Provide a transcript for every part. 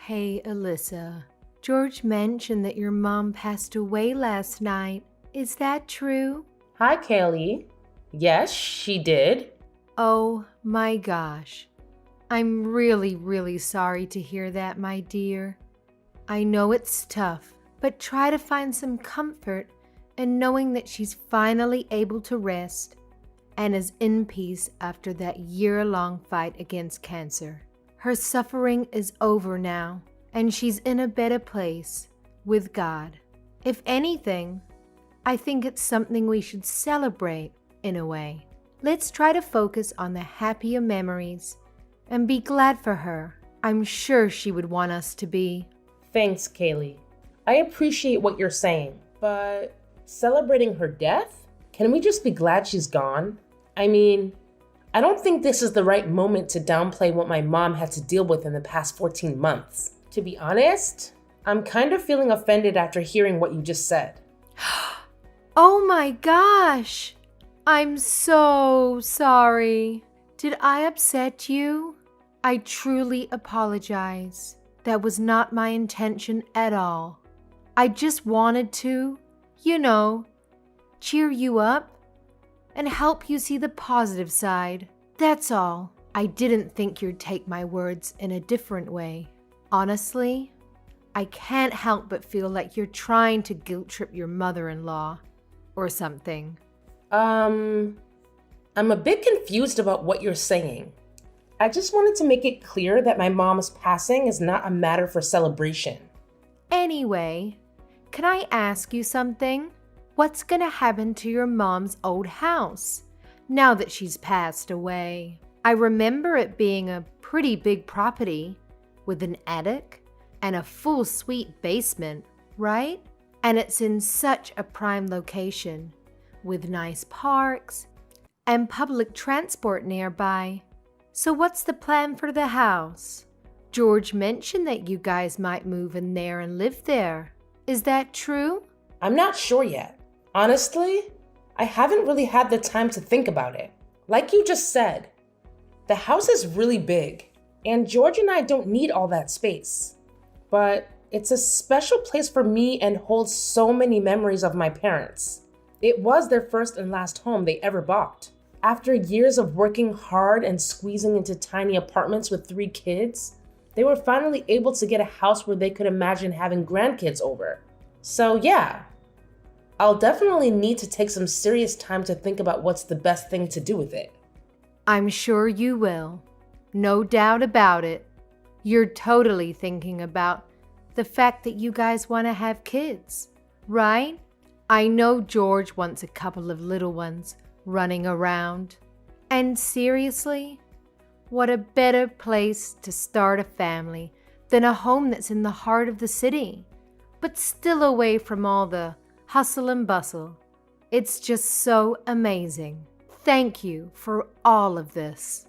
Hey, Alyssa. George mentioned that your mom passed away last night. Is that true? Hi, Kaylee. Yes, she did. Oh my gosh. I'm really, really sorry to hear that, my dear. I know it's tough, but try to find some comfort in knowing that she's finally able to rest and is in peace after that year-long fight against cancer. Her suffering is over now, and she's in a better place with God. If anything, I think it's something we should celebrate in a way. Let's try to focus on the happier memories and be glad for her. I'm sure she would want us to be. Thanks, Kaylee. I appreciate what you're saying, but celebrating her death? Can we just be glad she's gone? I mean, I don't think this is the right moment to downplay what my mom had to deal with in the past 14 months. To be honest, I'm kind of feeling offended after hearing what you just said. Oh my gosh! I'm so sorry. Did I upset you? I truly apologize. That was not my intention at all. I just wanted to, cheer you up and help you see the positive side. That's all. I didn't think you'd take my words in a different way. Honestly, I can't help but feel like you're trying to guilt trip your mother-in-law or something. I'm a bit confused about what you're saying. I just wanted to make it clear that my mom's passing is not a matter for celebration. Anyway, can I ask you something? What's gonna happen to your mom's old house now that she's passed away? I remember it being a pretty big property with an attic and a full suite basement, right? And it's in such a prime location with nice parks and public transport nearby. So what's the plan for the house? George mentioned that you guys might move in there and live there. Is that true? I'm not sure yet. Honestly, I haven't really had the time to think about it. Like you just said, the house is really big, and George and I don't need all that space. But it's a special place for me and holds so many memories of my parents. It was their first and last home they ever bought. After years of working hard and squeezing into tiny apartments with 3 kids, they were finally able to get a house where they could imagine having grandkids over. So yeah, I'll definitely need to take some serious time to think about what's the best thing to do with it. I'm sure you will. No doubt about it. You're totally thinking about the fact that you guys want to have kids, right? I know George wants a couple of little ones running around. And seriously, what a better place to start a family than a home that's in the heart of the city, but still away from all the hustle and bustle. It's just so amazing. Thank you for all of this.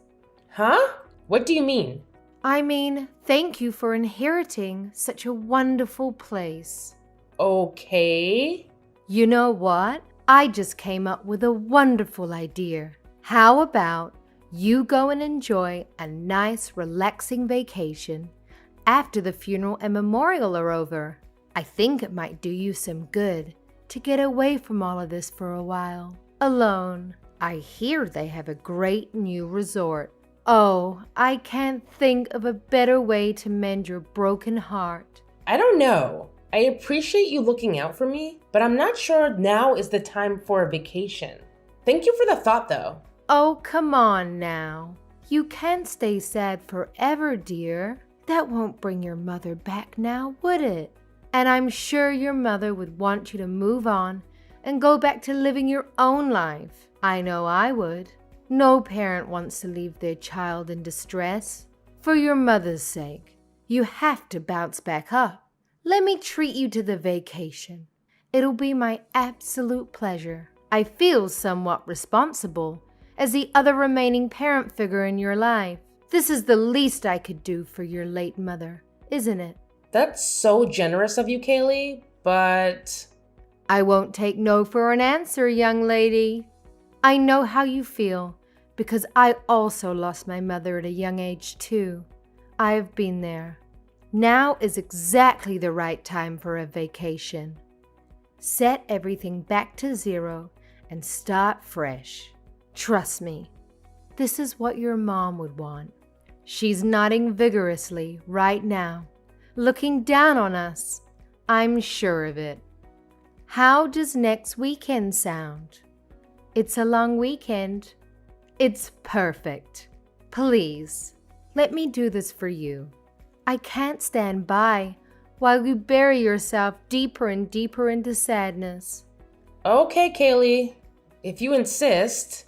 Huh? What do you mean? I mean, thank you for inheriting such a wonderful place. Okay. You know what? I just came up with a wonderful idea. How about you go and enjoy a nice, relaxing vacation after the funeral and memorial are over? I think it might do you some good to get away from all of this for a while. Alone. I hear they have a great new resort. Oh, I can't think of a better way to mend your broken heart. I don't know. I appreciate you looking out for me, but I'm not sure now is the time for a vacation. Thank you for the thought, though. Oh, come on now. You can't stay sad forever, dear. That won't bring your mother back now, would it? And I'm sure your mother would want you to move on and go back to living your own life. I know I would. No parent wants to leave their child in distress. For your mother's sake, you have to bounce back up. Let me treat you to the vacation. It'll be my absolute pleasure. I feel somewhat responsible as the other remaining parent figure in your life. This is the least I could do for your late mother, isn't it? That's so generous of you, Kaylee, but... I won't take no for an answer, young lady. I know how you feel because I also lost my mother at a young age too. I have been there. Now is exactly the right time for a vacation. Set everything back to zero and start fresh. Trust me, this is what your mom would want. She's nodding vigorously right now, looking down on us. I'm sure of it. How does next weekend sound? It's a long weekend. It's perfect. Please, let me do this for you. I can't stand by while you bury yourself deeper and deeper into sadness. Okay, Kaylee, if you insist.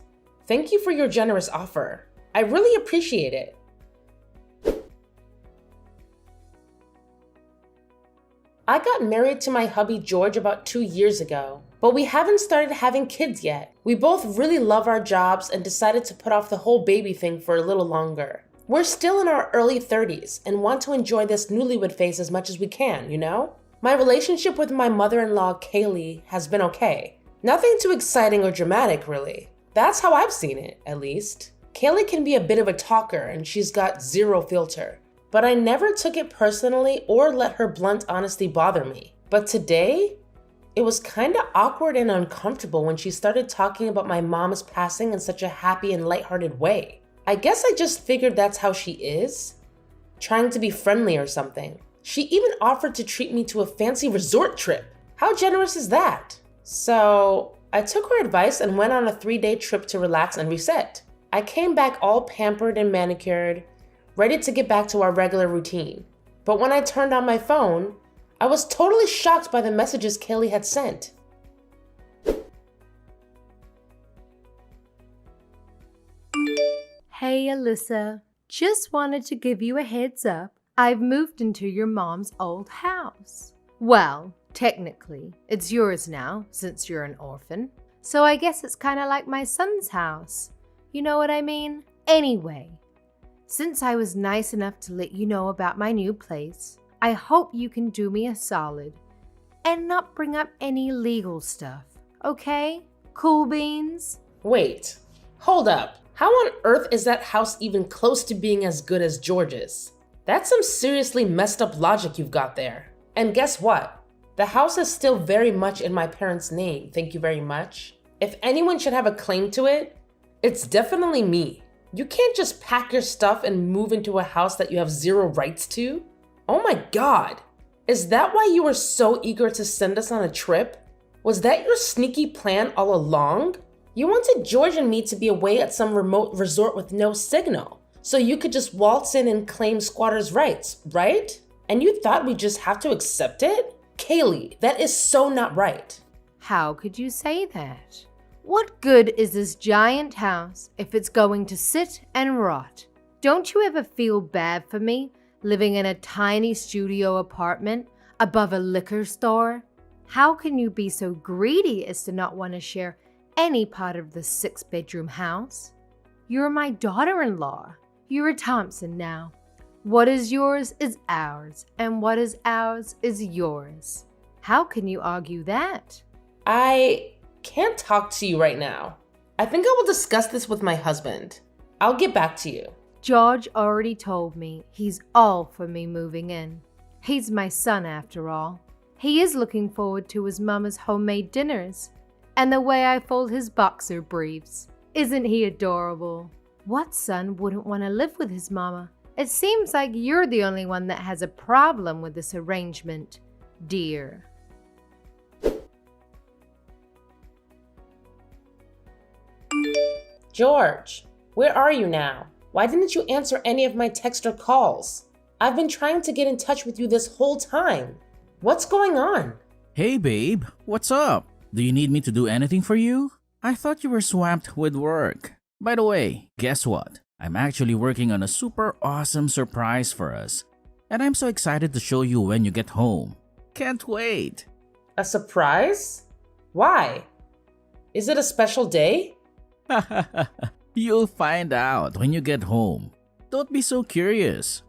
Thank you for your generous offer. I really appreciate it. I got married to my hubby George about 2 years ago, but we haven't started having kids yet. We both really love our jobs and decided to put off the whole baby thing for a little longer. We're still in our early 30s and want to enjoy this newlywed phase as much as we can, you know? My relationship with my mother-in-law, Kaylee, has been okay. Nothing too exciting or dramatic, really. That's how I've seen it, at least. Kaylee can be a bit of a talker and she's got zero filter. But I never took it personally or let her blunt honesty bother me. But today, it was kinda awkward and uncomfortable when she started talking about my mom's passing in such a happy and lighthearted way. I guess I just figured that's how she is, trying to be friendly or something. She even offered to treat me to a fancy resort trip. How generous is that? So I took her advice and went on a 3-day trip to relax and reset. I came back all pampered and manicured, ready to get back to our regular routine. But when I turned on my phone, I was totally shocked by the messages Kaylee had sent. Hey Alyssa, just wanted to give you a heads up. I've moved into your mom's old house. Well, technically, it's yours now since you're an orphan. So I guess it's kind of like my son's house. You know what I mean? Anyway, since I was nice enough to let you know about my new place, I hope you can do me a solid and not bring up any legal stuff, okay? Cool beans? Wait, hold up. How on earth is that house even close to being as good as George's? That's some seriously messed up logic you've got there. And guess what? The house is still very much in my parents' name, thank you very much. If anyone should have a claim to it, it's definitely me. You can't just pack your stuff and move into a house that you have zero rights to. Oh my God. Is that why you were so eager to send us on a trip? Was that your sneaky plan all along? You wanted George and me to be away at some remote resort with no signal, so you could just waltz in and claim squatters' rights, right? And you thought we'd just have to accept it? Kaylee, that is so not right. How could you say that? What good is this giant house if it's going to sit and rot? Don't you ever feel bad for me living in a tiny studio apartment above a liquor store? How can you be so greedy as to not want to share any part of the 6-bedroom house? You're my daughter-in-law. You're a Thompson now. What is yours is ours, and what is ours is yours. How can you argue that? I can't talk to you right now. I think I will discuss this with my husband. I'll get back to you. George already told me he's all for me moving in. He's my son after all. He is looking forward to his mama's homemade dinners and the way I fold his boxer briefs. Isn't he adorable? What son wouldn't want to live with his mama? It seems like you're the only one that has a problem with this arrangement, dear. George, where are you now? Why didn't you answer any of my texts or calls? I've been trying to get in touch with you this whole time. What's going on? Hey babe, what's up? Do you need me to do anything for you? I thought you were swamped with work. By the way, guess what? I'm actually working on a super awesome surprise for us. And I'm so excited to show you when you get home. Can't wait. A surprise? Why? Is it a special day? You'll find out when you get home. Don't be so curious.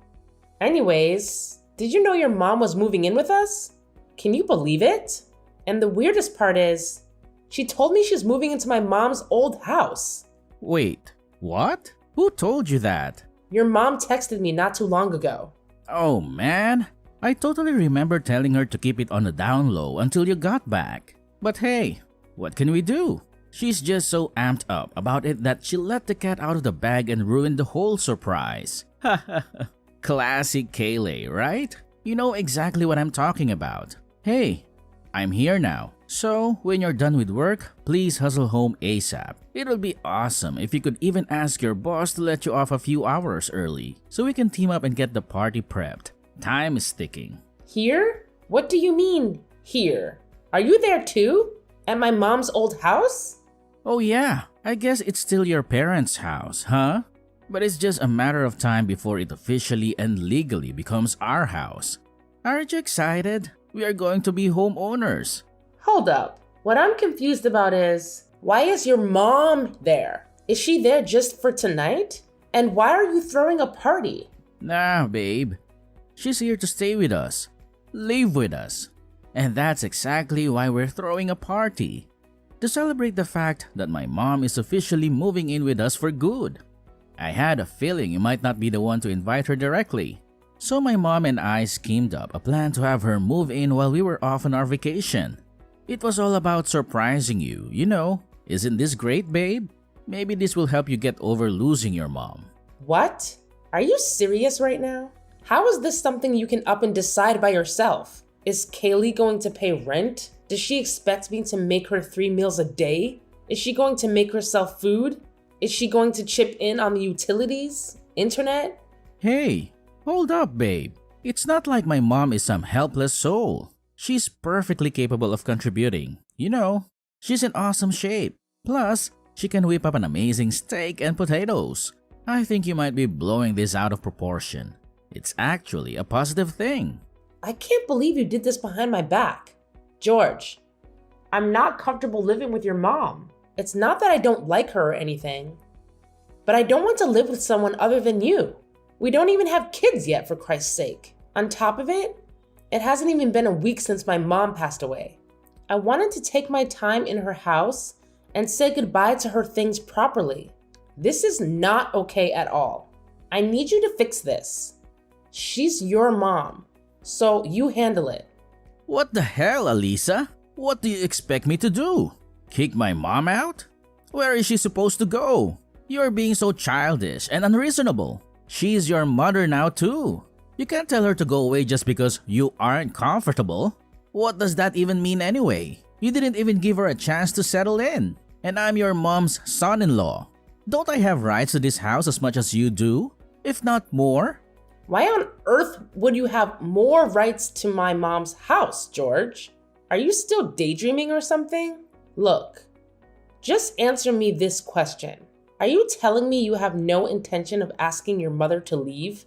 Anyways, did you know your mom was moving in with us? Can you believe it? And the weirdest part is, she told me she's moving into my mom's old house. Wait, what? Who told you that? Your mom texted me not too long ago. Oh man, I totally remember telling her to keep it on the down low until you got back. But hey, what can we do? She's just so amped up about it that she let the cat out of the bag and ruined the whole surprise. Classic Kayleigh, right? You know exactly what I'm talking about. Hey, I'm here now. So, when you're done with work, please hustle home ASAP. It'll be awesome if you could even ask your boss to let you off a few hours early so we can team up and get the party prepped. Time is ticking. Here? What do you mean, here? Are you there too? At my mom's old house? Oh yeah, I guess it's still your parents' house, huh? But it's just a matter of time before it officially and legally becomes our house. Aren't you excited? We are going to be homeowners. Hold up. What I'm confused about is, why is your mom there? Is she there just for tonight? And why are you throwing a party? Nah, babe. She's here to stay with us, live with us. And that's exactly why we're throwing a party. To celebrate the fact that my mom is officially moving in with us for good. I had a feeling you might not be the one to invite her directly. So my mom and I schemed up a plan to have her move in while we were off on our vacation. It was all about surprising you, you know. Isn't this great, babe? Maybe this will help you get over losing your mom. What? Are you serious right now? How is this something you can up and decide by yourself? Is Kayleigh going to pay rent? Does she expect me to make her 3 meals a day? Is she going to make herself food? Is she going to chip in on the utilities? Internet? Hey, hold up, babe. It's not like my mom is some helpless soul. She's perfectly capable of contributing. You know, she's in awesome shape. Plus, she can whip up an amazing steak and potatoes. I think you might be blowing this out of proportion. It's actually a positive thing. I can't believe you did this behind my back. George, I'm not comfortable living with your mom. It's not that I don't like her or anything, but I don't want to live with someone other than you. We don't even have kids yet, for Christ's sake. On top of it, it hasn't even been a week since my mom passed away. I wanted to take my time in her house and say goodbye to her things properly. This is not okay at all. I need you to fix this. She's your mom, so you handle it. What the hell, Alisa? What do you expect me to do? Kick my mom out? Where is she supposed to go? You're being so childish and unreasonable. She's your mother now too. You can't tell her to go away just because you aren't comfortable. What does that even mean anyway? You didn't even give her a chance to settle in. And I'm your mom's son-in-law. Don't I have rights to this house as much as you do? If not more? Why on earth would you have more rights to my mom's house, George? Are you still daydreaming or something? Look, just answer me this question. Are you telling me you have no intention of asking your mother to leave?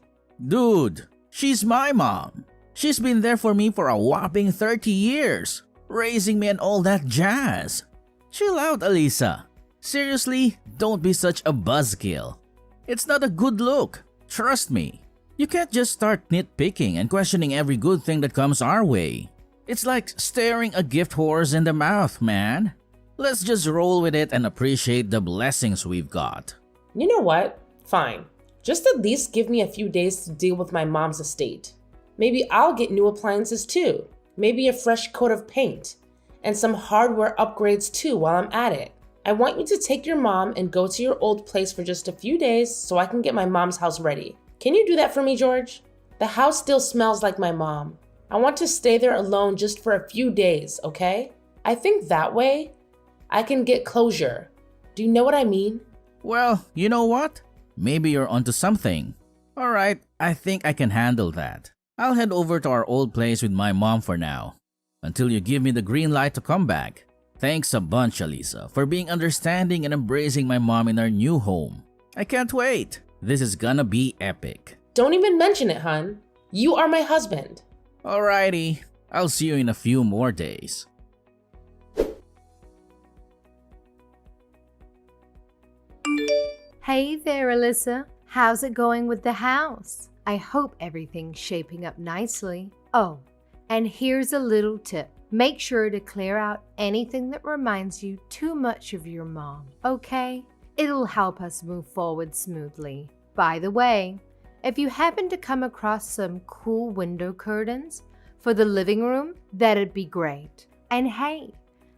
Dude, she's my mom. She's been there for me for a whopping 30 years, raising me and all that jazz. Chill out, Alisa. Seriously, don't be such a buzzkill. It's not a good look. Trust me. You can't just start nitpicking and questioning every good thing that comes our way. It's like staring a gift horse in the mouth, man. Let's just roll with it and appreciate the blessings we've got. You know what? Fine. Just at least give me a few days to deal with my mom's estate. Maybe I'll get new appliances too. Maybe a fresh coat of paint. And some hardware upgrades too while I'm at it. I want you to take your mom and go to your old place for just a few days so I can get my mom's house ready. Can you do that for me, George? The house still smells like my mom. I want to stay there alone just for a few days, okay? I think that way I can get closure. Do you know what I mean? Well, you know what? Maybe you're onto something. Alright, I think I can handle that. I'll head over to our old place with my mom for now, until you give me the green light to come back. Thanks a bunch, Alisa, for being understanding and embracing my mom in our new home. I can't wait. This is gonna be epic. Don't even mention it, hun. You are my husband. Alrighty, I'll see you in a few more days. Hey there, Alyssa. How's it going with the house? I hope everything's shaping up nicely. Oh, and here's a little tip. Make sure to clear out anything that reminds you too much of your mom, okay? It'll help us move forward smoothly. By the way, If you happen to come across some cool window curtains for the living room, that'd be great. And hey,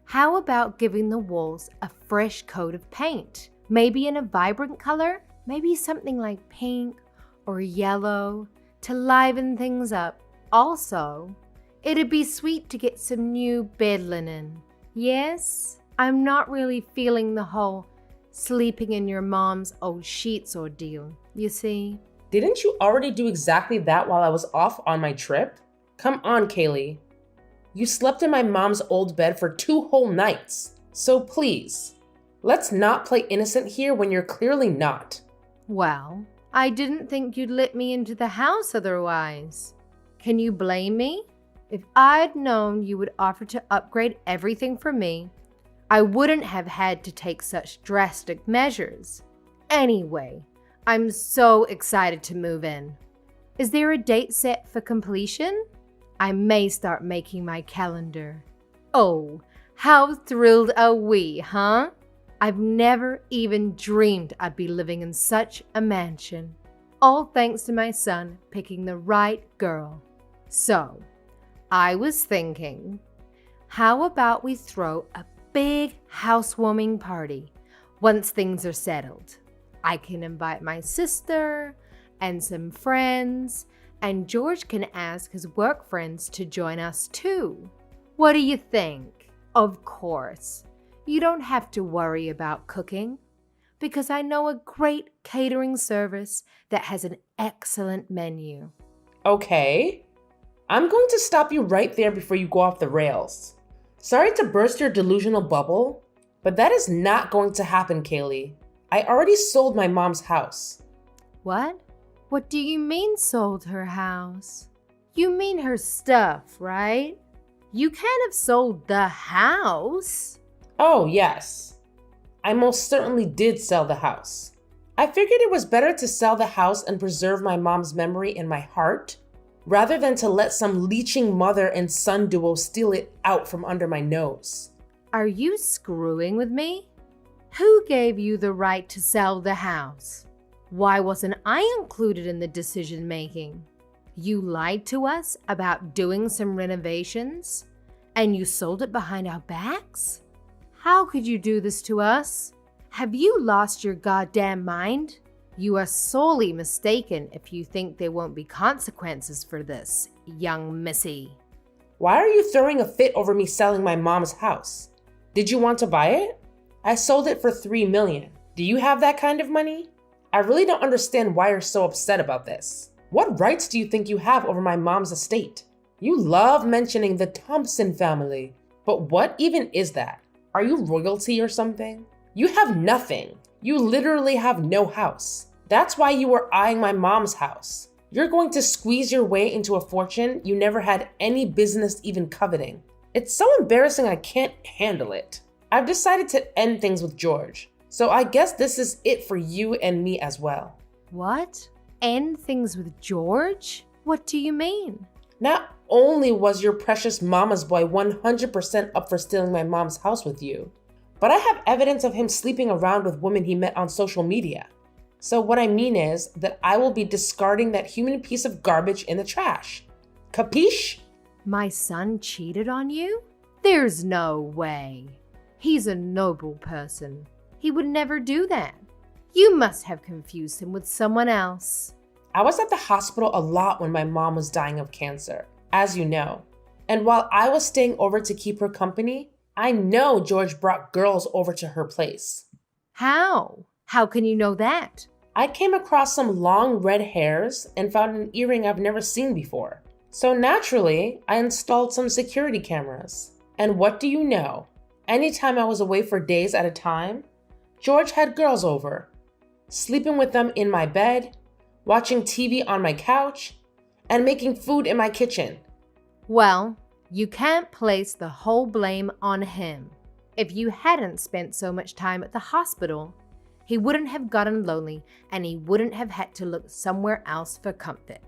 how about giving the walls a fresh coat of paint? Maybe in a vibrant color? Maybe something like pink or yellow to liven things up. Also, it'd be sweet to get some new bed linen. Yes, I'm not really feeling the whole sleeping in your mom's old sheets ordeal, you see. Didn't you already do exactly that while I was off on my trip? Come on, Kaylee. You slept in my mom's old bed for 2 whole nights. So please, let's not play innocent here when you're clearly not. Well, I didn't think you'd let me into the house otherwise. Can you blame me? If I'd known you would offer to upgrade everything for me, I wouldn't have had to take such drastic measures. Anyway, I'm so excited to move in. Is there a date set for completion? I may start making my calendar. Oh, how thrilled are we, huh? I've never even dreamed I'd be living in such a mansion. All thanks to my son picking the right girl. So, I was thinking, how about we throw a big housewarming party once things are settled? I can invite my sister and some friends, and George can ask his work friends to join us too. What do you think? Of course, you don't have to worry about cooking because I know a great catering service that has an excellent menu. Okay, I'm going to stop you right there before you go off the rails. Sorry to burst your delusional bubble, but that is not going to happen, Kaylee. I already sold my mom's house. What? What do you mean sold her house? You mean her stuff, right? You can't have sold the house. Oh, yes. I most certainly did sell the house. I figured it was better to sell the house and preserve my mom's memory in my heart rather than to let some leeching mother and son duo steal it out from under my nose. Are you screwing with me? Who gave you the right to sell the house? Why wasn't I included in the decision making? You lied to us about doing some renovations and you sold it behind our backs? How could you do this to us? Have you lost your goddamn mind? You are sorely mistaken if you think there won't be consequences for this, young missy. Why are you throwing a fit over me selling my mom's house? Did you want to buy it? I sold it for $3 million. Do you have that kind of money? I really don't understand why you're so upset about this. What rights do you think you have over my mom's estate? You love mentioning the Thompson family, but what even is that? Are you royalty or something? You have nothing. You literally have no house. That's why you were eyeing my mom's house. You're going to squeeze your way into a fortune you never had any business even coveting. It's so embarrassing I can't handle it. I've decided to end things with George, so I guess this is it for you and me as well. What? End things with George? What do you mean? Not only was your precious mama's boy 100% up for stealing my mom's house with you, but I have evidence of him sleeping around with women he met on social media. So what I mean is that I will be discarding that human piece of garbage in the trash. Capiche? My son cheated on you? There's no way. He's a noble person. He would never do that. You must have confused him with someone else. I was at the hospital a lot when my mom was dying of cancer, as you know. And while I was staying over to keep her company, I know George brought girls over to her place. How? How can you know that? I came across some long red hairs and found an earring I've never seen before. So naturally, I installed some security cameras. And what do you know? Anytime I was away for days at a time, George had girls over, sleeping with them in my bed, watching TV on my couch, and making food in my kitchen. Well, you can't place the whole blame on him. If you hadn't spent so much time at the hospital, he wouldn't have gotten lonely and he wouldn't have had to look somewhere else for comfort.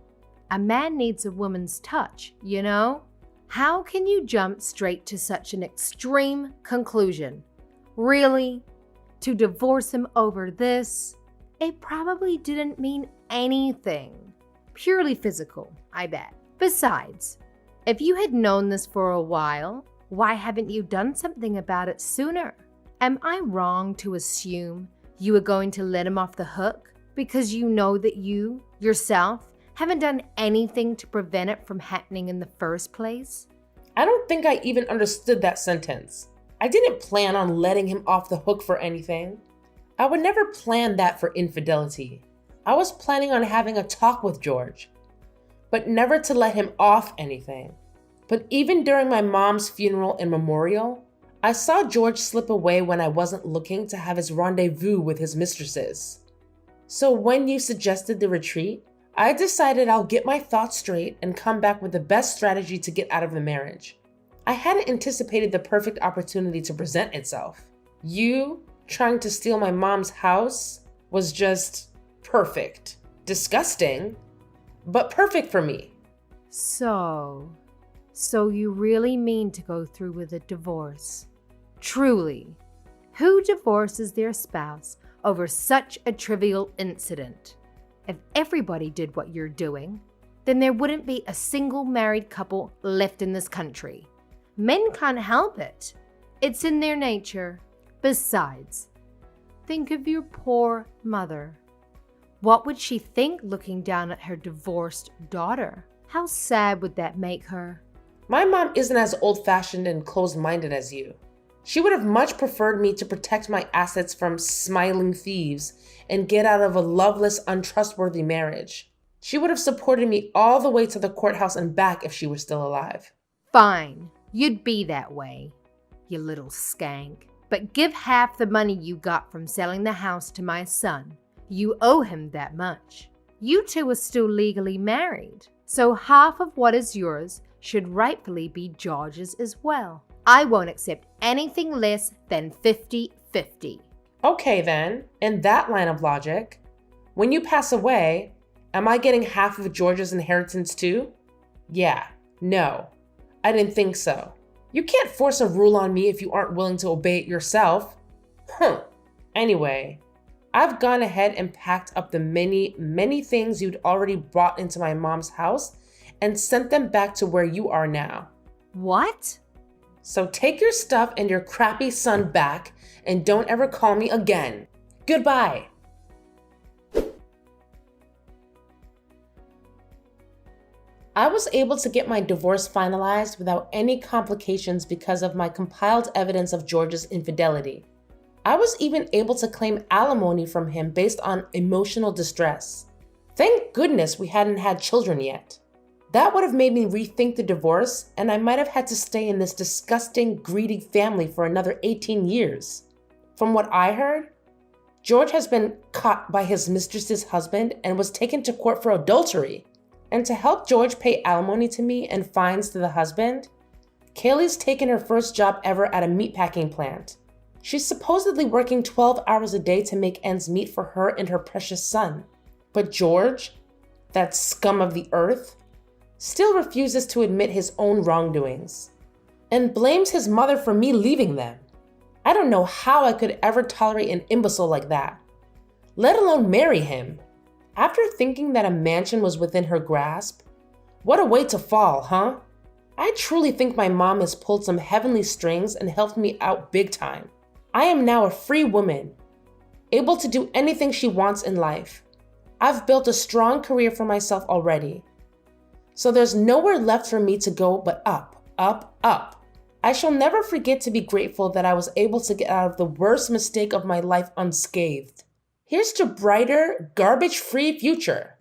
A man needs a woman's touch, you know? How can you jump straight to such an extreme conclusion? Really? To divorce him over this? It probably didn't mean anything. Purely physical, I bet. Besides, if you had known this for a while, why haven't you done something about it sooner? Am I wrong to assume you were going to let him off the hook because you know that you, yourself, haven't done anything to prevent it from happening in the first place? I don't think I even understood that sentence. I didn't plan on letting him off the hook for anything. I would never plan that for infidelity. I was planning on having a talk with George, but never to let him off anything. But even during my mom's funeral and memorial, I saw George slip away when I wasn't looking to have his rendezvous with his mistresses. So when you suggested the retreat, I decided I'll get my thoughts straight and come back with the best strategy to get out of the marriage. I hadn't anticipated the perfect opportunity to present itself. You trying to steal my mom's house was just perfect. Disgusting, but perfect for me. So you really mean to go through with a divorce? Truly, who divorces their spouse over such a trivial incident? If everybody did what you're doing, then there wouldn't be a single married couple left in this country. Men can't help it. It's in their nature. Besides, think of your poor mother. What would she think looking down at her divorced daughter? How sad would that make her? My mom isn't as old-fashioned and closed-minded as you. She would have much preferred me to protect my assets from smiling thieves and get out of a loveless, untrustworthy marriage. She would have supported me all the way to the courthouse and back if she were still alive. Fine, you'd be that way, you little skank. But give half the money you got from selling the house to my son. You owe him that much. You two are still legally married, so half of what is yours should rightfully be George's as well. I won't accept anything less than 50-50. Okay then, in that line of logic, when you pass away, am I getting half of George's inheritance too? Yeah, no, I didn't think so. You can't force a rule on me if you aren't willing to obey it yourself. Anyway, I've gone ahead and packed up the many things you'd already brought into my mom's house and sent them back to where you are now. What? So take your stuff and your crappy son back and don't ever call me again. Goodbye. I was able to get my divorce finalized without any complications because of my compiled evidence of George's infidelity. I was even able to claim alimony from him based on emotional distress. Thank goodness we hadn't had children yet. That would have made me rethink the divorce, and I might have had to stay in this disgusting, greedy family for another 18 years. From what I heard, George has been caught by his mistress's husband and was taken to court for adultery. And to help George pay alimony to me and fines to the husband, Kaylee's taken her first job ever at a meatpacking plant. She's supposedly working 12 hours a day to make ends meet for her and her precious son. But George, that scum of the earth, still refuses to admit his own wrongdoings and blames his mother for me leaving them. I don't know how I could ever tolerate an imbecile like that, let alone marry him. After thinking that a mansion was within her grasp, what a way to fall, huh? I truly think my mom has pulled some heavenly strings and helped me out big time. I am now a free woman, able to do anything she wants in life. I've built a strong career for myself already. So there's nowhere left for me to go but up, up, up. I shall never forget to be grateful that I was able to get out of the worst mistake of my life unscathed. Here's to a brighter, garbage-free future.